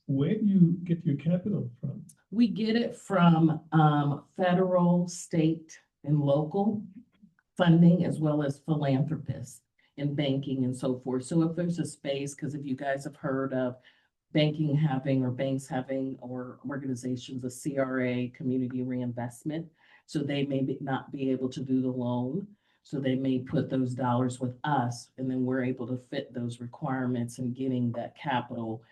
where do you get your capital from? We get it from federal, state, and local funding, as well as philanthropists and banking and so forth. So if there's a space, because if you guys have heard of banking having or banks having or organizations, a CRA, community reinvestment, so they may not be able to do the loan. So they may put those dollars with us, and then we're able to fit those requirements and getting that capital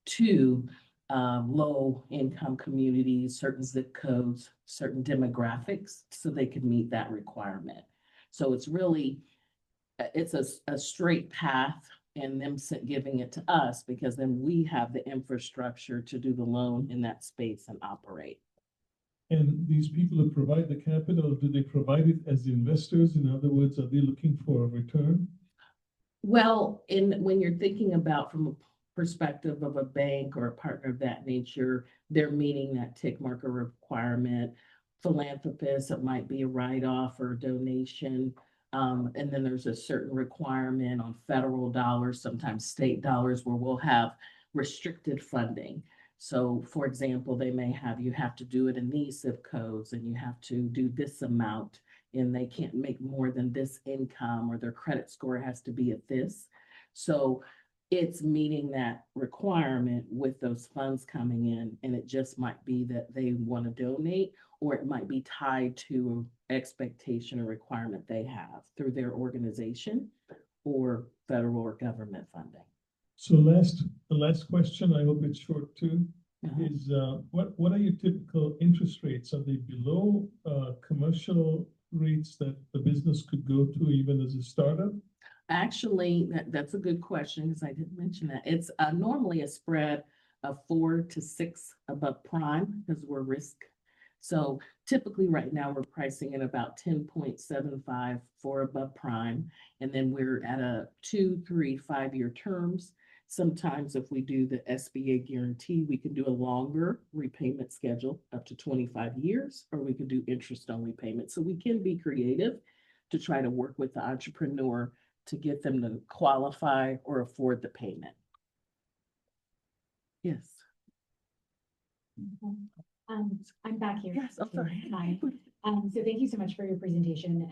to low income communities, certain zip codes, certain demographics, so they can meet that requirement. So it's really, it's a straight path, and them giving it to us because then we have the infrastructure to do the loan in that space and operate. And these people who provide the capital, do they provide it as investors? In other words, are they looking for a return? Well, when you're thinking about from a perspective of a bank or a partner of that nature, they're meeting that tick marker requirement. Philanthropists, it might be a write-off or a donation. And then there's a certain requirement on federal dollars, sometimes state dollars, where we'll have restricted funding. So for example, they may have, you have to do it in these zip codes and you have to do this amount and they can't make more than this income, or their credit score has to be at this. So it's meeting that requirement with those funds coming in, and it just might be that they want to donate, or it might be tied to expectation or requirement they have through their organization or federal or government funding. So the last question, I hope it's short too, is what are your typical interest rates? Are they below commercial rates that the business could go to even as a startup? Actually, that's a good question, because I didn't mention that. It's normally a spread of 4 to 6 above prime, because we're risk. So typically right now we're pricing at about 10.75 for above prime. And then we're at a 2, 3, 5-year terms. Sometimes if we do the SBA guarantee, we can do a longer repayment schedule up to 25 years, or we can do interest only payment. So we can be creative to try to work with the entrepreneur to get them to qualify or afford the payment. Yes. I'm back here. Yes, I'm sorry. Hi. So thank you so much for your presentation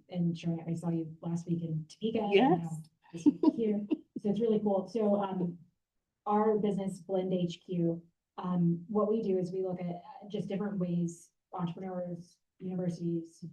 and showing up. I saw you last week in Topeka. Yes. And now this week here. So it's really cool. So our business Blend HQ, what we do is we look at just different ways entrepreneurs, universities,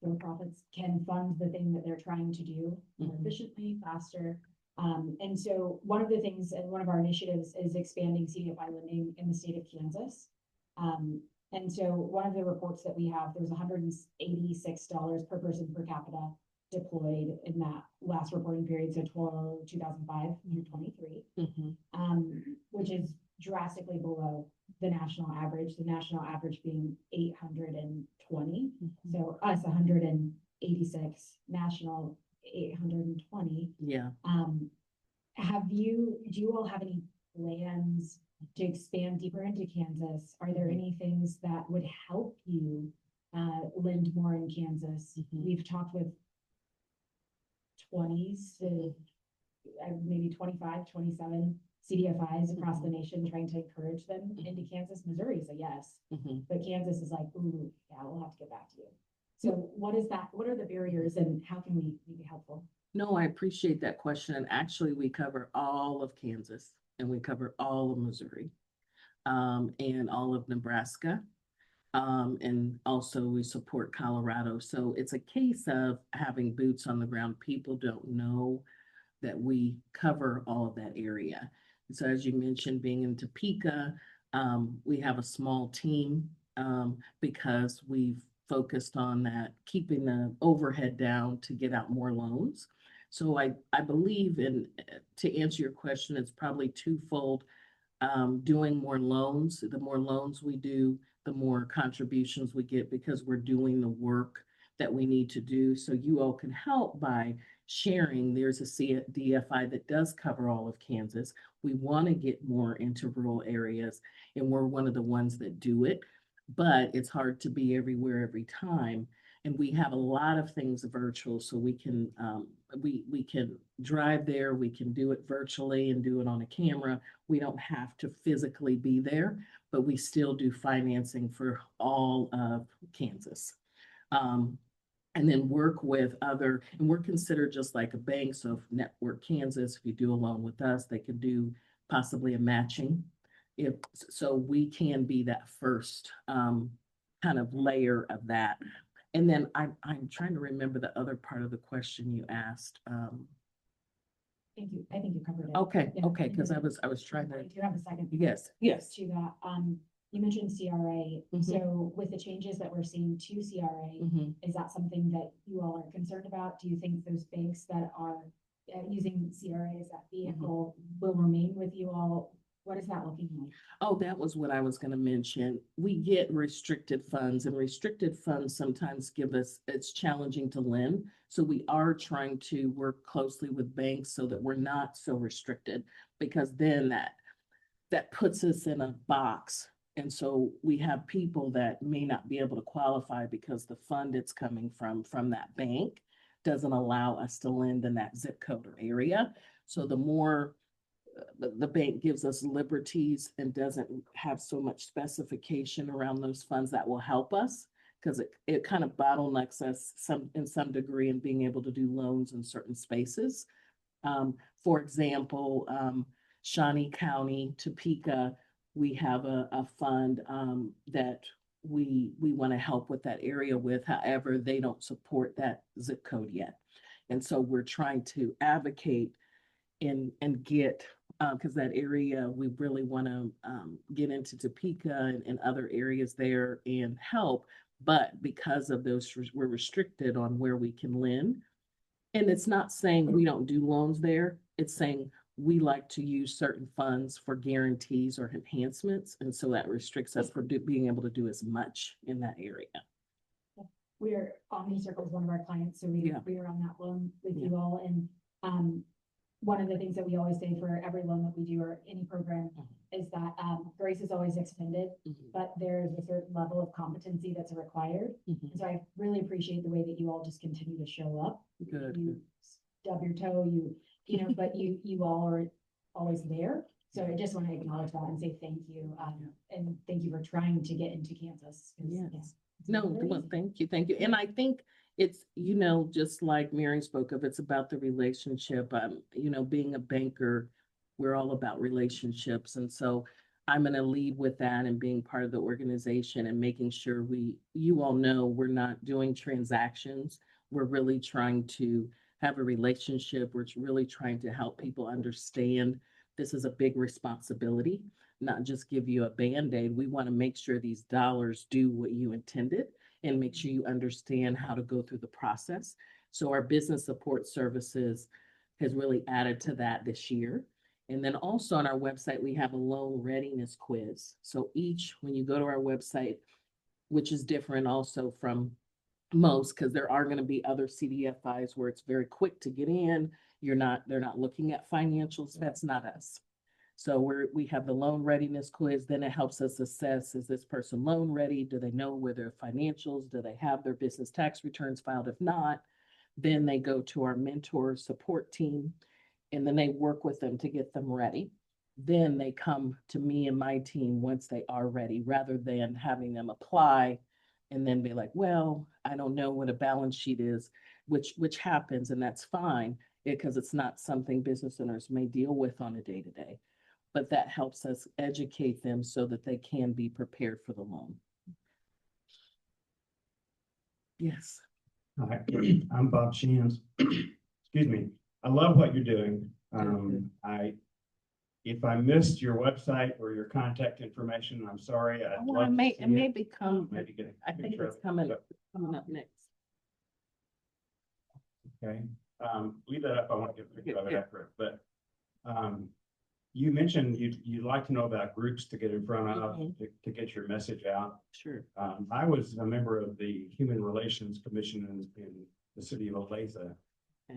for-profits can fund the thing that they're trying to do more efficiently, faster. And so one of the things and one of our initiatives is expanding CDFI lending in the state of Kansas. And so one of the reports that we have, there's $186 per person per capita deployed in that last reporting period, so 2005 through 23, which is drastically below the national average, the national average being 820. So us 186, national 820. Yeah. Do you all have any plans to expand deeper into Kansas? Are there any things that would help you lend more in Kansas? We've talked with 20s to maybe 25, 27 CDFIs across the nation, trying to encourage them into Kansas. Missouri is a yes, but Kansas is like, ooh, yeah, we'll have to get back to you. So what is that? What are the barriers and how can we be helpful? No, I appreciate that question. And actually, we cover all of Kansas, and we cover all of Missouri, and all of Nebraska. And also we support Colorado. So it's a case of having boots on the ground. People don't know that we cover all of that area. So as you mentioned, being in Topeka, we have a small team because we've focused on that, keeping the overhead down to get out more loans. So I believe in, to answer your question, it's probably twofold. Doing more loans. The more loans we do, the more contributions we get, because we're doing the work that we need to do. So you all can help by sharing. There's a CDFI that does cover all of Kansas. We want to get more into rural areas, and we're one of the ones that do it, but it's hard to be everywhere every time. And we have a lot of things virtual, so we can drive there, we can do it virtually and do it on a camera. We don't have to physically be there, but we still do financing for all of Kansas. And then work with other, and we're considered just like a bank. So if Network Kansas, if you do a loan with us, they could do possibly a matching. So we can be that first kind of layer of that. And then I'm trying to remember the other part of the question you asked. Thank you. I think you covered it. Okay, Yeah, okay, because I was trying to. Do you have a second? Yes. To that, you mentioned CRA. So with the changes that we're seeing to CRA, is that something that you all are concerned about? Do you think those banks that are using CRA as that vehicle will remain with you all? What is that looking like? Oh, that was what I was going to mention. We get restricted funds, and restricted funds sometimes it's challenging to lend. So we are trying to work closely with banks so that we're not so restricted, because then that puts us in a box. And so we have people that may not be able to qualify because the fund it's coming from that bank doesn't allow us to lend in that zip code or area. So the more the bank gives us liberties and doesn't have so much specification around those funds, that will help us, because it kind of bottlenecks us in some degree in being able to do loans in certain spaces. For example, Shawnee County, Topeka, we have a fund that we want to help with that area with. However, they don't support that zip code yet. And so we're trying to advocate and get, because that area, we really want to get into Topeka and other areas there and help. But because of those, we're restricted on where we can lend. And it's not saying we don't do loans there. It's saying we like to use certain funds for guarantees or enhancements. And so that restricts us from being able to do as much in that area. We're OmniCircle is one of our clients, so we are on that loan with you all. And one of the things that we always say for every loan that we do or any program is that grace is always extended, but there's a certain level of competency that's required. And so I really appreciate the way that you all just continue to show up. Good. You stub your toe, you know, but you all are always there. So I just want to acknowledge that and say thank you. And thank you for trying to get into Kansas. Yes. No, well, thank you. Thank you. And I think it's, you know, just like Mary spoke of, it's about the relationship. You know, being a banker, we're all about relationships. And so I'm going to lead with that and being part of the organization and making sure you all know we're not doing transactions. We're really trying to have a relationship. We're really trying to help people understand this is a big responsibility, not just give you a Band-Aid. We want to make sure these dollars do what you intended and make sure you understand how to go through the process. So our business support services has really added to that this year. And then also on our website, we have a loan readiness quiz. So when you go to our website, which is different also from most, because there are going to be other CDFIs where it's very quick to get in. They're not looking at financials. That's not us. So we have the loan readiness quiz. Then it helps us assess, is this person loan ready? Do they know where their financials? Do they have their business tax returns filed? If not, then they go to our mentor support team and then they work with them to get them ready. Then they come to me and my team once they are ready, rather than having them apply and then be like, well, I don't know what a balance sheet is, which happens, and that's fine because it's not something business owners may deal with on a day-to-day. But that helps us educate them so that they can be prepared for the loan. Yes. Hi, I'm Bob Sheehan. Excuse me. I love what you're doing. If I missed your website or your contact information, I'm sorry. It may become. I think it's coming up next. Okay. Leave that up. I want to get a picture of it after it. But you mentioned you'd like to know about groups to get in front of to get your message out. Sure. I was a member of the Human Relations Commission in the city of Olathe.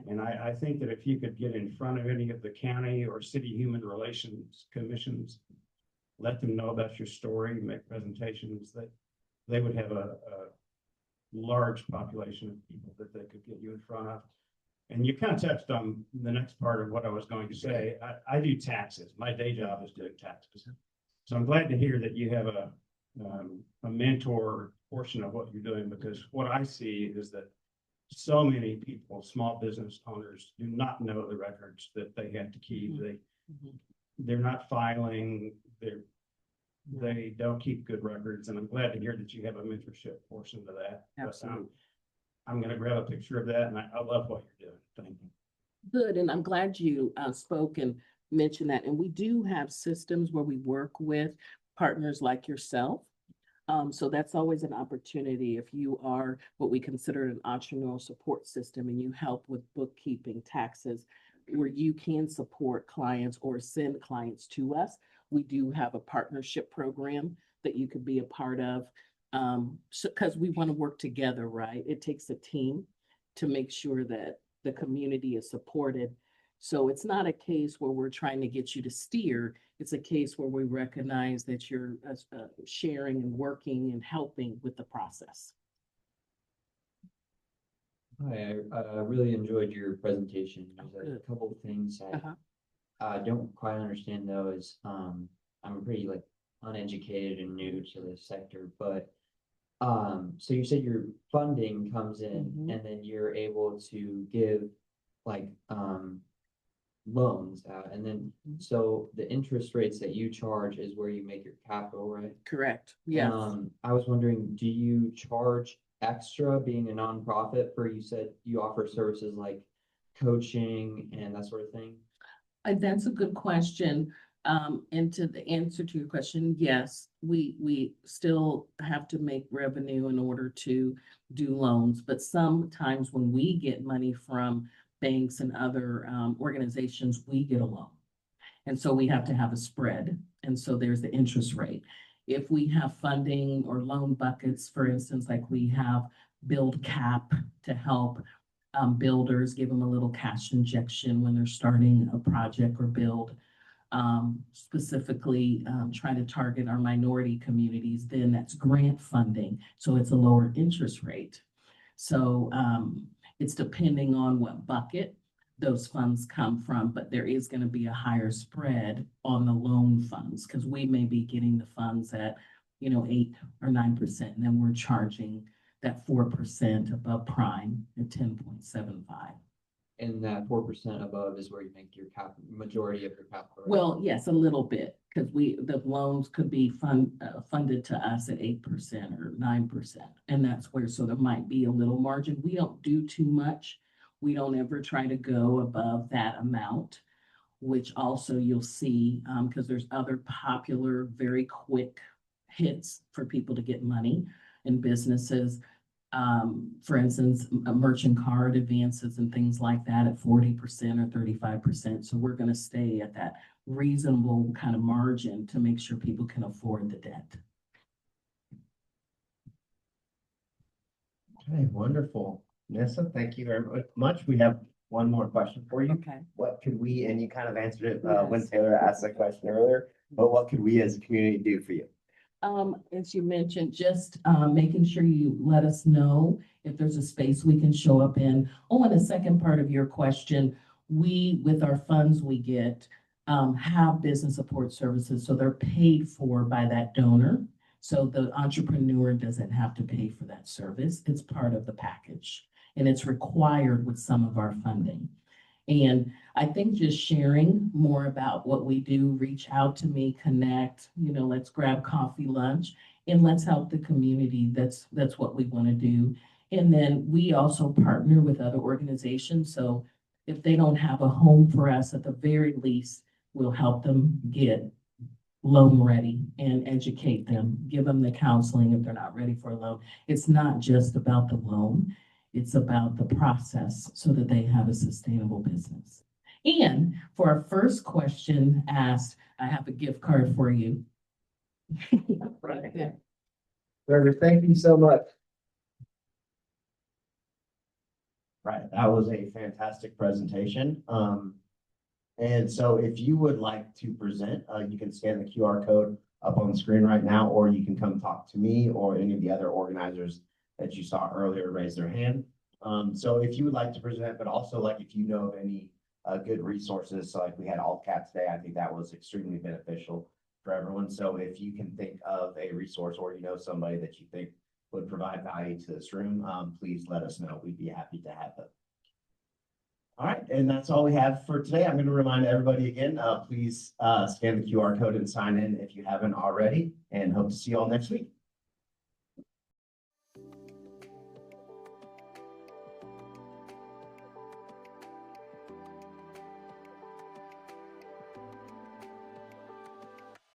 And I think that if you could get in front of any of the county or city human relations commissions, let them know about your story, make presentations, that they would have a large population of people that they could get you in front of. And you kind of touched on the next part of what I was going to say. I do taxes. My day job is doing taxes. So I'm glad to hear that you have a mentor portion of what you're doing, because what I see is that so many people, small business owners, do not know the records that they have to keep. They're not filing. They don't keep good records, and I'm glad to hear that you have a mentorship portion to that. Absolutely. But, I'm going to grab a picture of that, and I love what you're doing. Thank you. Good, and I'm glad you spoke and mentioned that. And we do have systems where we work with partners like yourself. So that's always an opportunity if you are what we consider an entrepreneurial support system and you help with bookkeeping, taxes, where you can support clients or send clients to us. We do have a partnership program that you could be a part of, because we want to work together, right? It takes a team to make sure that the community is supported. So it's not a case where we're trying to get you to steer. It's a case where we recognize that you're sharing and working and helping with the process. Hi, I really enjoyed your presentation. There's a couple of things I don't quite understand though, is I'm pretty uneducated and new to the sector, but So you said your funding comes in Mhm. and then you're able to give like, loans out, and then, so the interest rates that you charge is where you make your capital, right? Correct, yes. I was wondering, do you charge extra being a nonprofit for, you said you offer services like coaching and that sort of thing? That's a good question. And to the answer to your question, yes, we still have to make revenue in order to do loans. But sometimes when we get money from banks and other organizations, we get a loan. And so we have to have a spread. And so there's the interest rate. If we have funding or loan buckets, for instance, like we have AltCap to help builders, give them a little cash injection when they're starting a project or build. Specifically trying to target our minority communities, then that's grant funding. So it's a lower interest rate. So it's depending on what bucket those funds come from, but there is going to be a higher spread on the loan funds because we may be getting the funds at, 8 or 9%, and then we're charging that 4% above prime at 10.75. And that 4% above is where you make your majority of your capital. Right? Well, yes, a little bit, because the loans could be funded to us at 8% or 9. And that's where, so there might be a little margin. We don't do too much. We don't ever try to go above that amount, which also you'll see, because there's other popular, very quick hits for people to get money in businesses. For instance, merchant card advances and things like that at 40% or 35%. So we're going to stay at that reasonable kind of margin to make sure people can afford the debt. Okay, wonderful. Anissa, thank you very much. We have one more question for you. Okay. What could we, and you kind of answered it when Yes. Taylor asked that question earlier, but what could we as a community do for you? As you mentioned, just making sure you let us know if there's a space we can show up in. Oh, and the second part of your question, we, with our funds we get, have business support services, so they're paid for by that donor. So the entrepreneur doesn't have to pay for that service. It's part of the package, and it's required with some of our funding. And I think just sharing more about what we do, reach out to me, connect, let's grab coffee, lunch, and let's help the community. That's what we want to do. And then we also partner with other organizations. So if they don't have a home for us, at the very least, we'll help them get loan ready and educate them, give them the counseling if they're not ready for a loan. It's not just about the loan. It's about the process so that they have a sustainable business. And for our first question asked, I have a gift card for you. Right there. Trevor, thank you so much. Right, that was a fantastic presentation. And so if you would like to present, you can scan the QR code up on the screen right now, or you can come talk to me or any of the other organizers that you saw earlier raise their hand. So if you would like to present, but also like if you know of any good resources, so like we had AltCap today, I think that was extremely beneficial for everyone. So if you can think of a resource or somebody that you think would provide value to this room, please let us know. We'd be happy to have them. All right, and that's all we have for today. I'm going to remind everybody again, please scan the QR code and sign in if you haven't already, and hope to see you all next week.